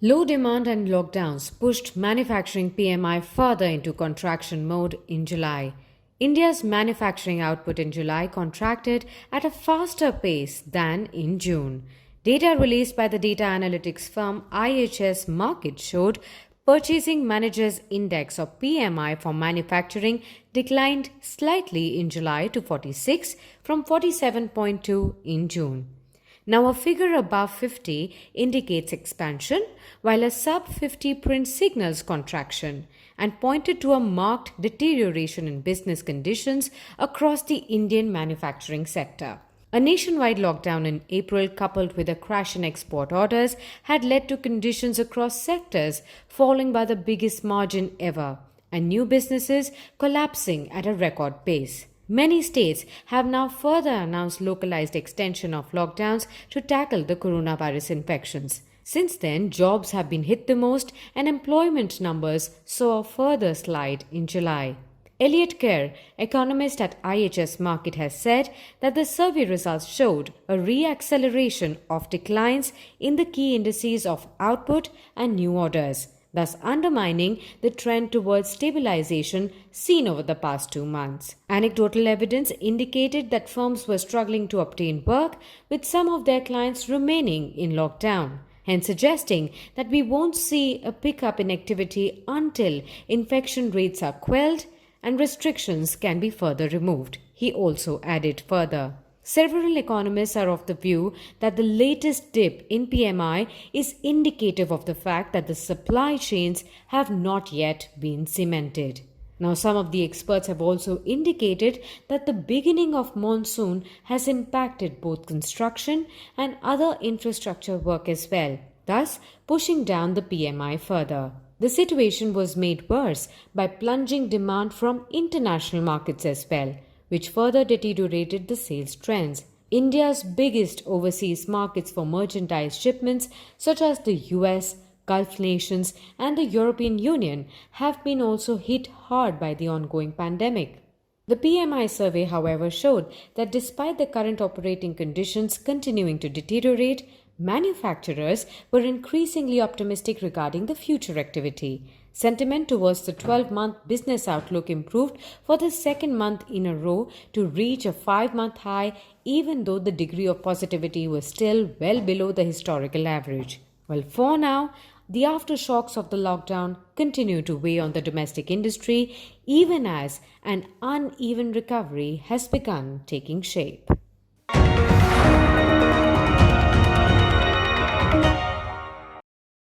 Low demand and lockdowns pushed manufacturing PMI further into contraction mode in July. India's manufacturing output in July contracted at a faster pace than in June. Data released by the data analytics firm IHS Markit showed Purchasing Managers Index or PMI for manufacturing declined slightly in July to 46 from 47.2 in June. Now, a figure above 50 indicates expansion, while a sub 50 print signals contraction and pointed to a marked deterioration in business conditions across the Indian manufacturing sector. A nationwide lockdown in April, coupled with a crash in export orders, had led to conditions across sectors falling by the biggest margin ever, and new businesses collapsing at a record pace. Many states have now further announced localized extension of lockdowns to tackle the coronavirus infections. Since then, jobs have been hit the most and employment numbers saw a further slide in July. Elliot Kerr, economist at IHS Markit, has said that the survey results showed a re-acceleration of declines in the key indices of output and new orders, thus undermining the trend towards stabilization seen over the past 2 months. Anecdotal evidence indicated that firms were struggling to obtain work, with some of their clients remaining in lockdown, hence suggesting that we won't see a pickup in activity until infection rates are quelled and restrictions can be further removed. He also added further. Several economists are of the view that the latest dip in PMI is indicative of the fact that the supply chains have not yet been cemented. Now, some of the experts have also indicated that the beginning of monsoon has impacted both construction and other infrastructure work as well, thus pushing down the PMI further. The situation was made worse by plunging demand from international markets as well, which further deteriorated the sales trends. India's biggest overseas markets for merchandise shipments, such as the US, Gulf nations, and the European Union, have been also hit hard by the ongoing pandemic. The PMI survey, however, showed that despite the current operating conditions continuing to deteriorate, manufacturers were increasingly optimistic regarding the future activity. Sentiment towards the 12-month business outlook improved for the second month in a row to reach a 5-month high, even though the degree of positivity was still well below the historical average. Well, for now, the aftershocks of the lockdown continue to weigh on the domestic industry, even as an uneven recovery has begun taking shape.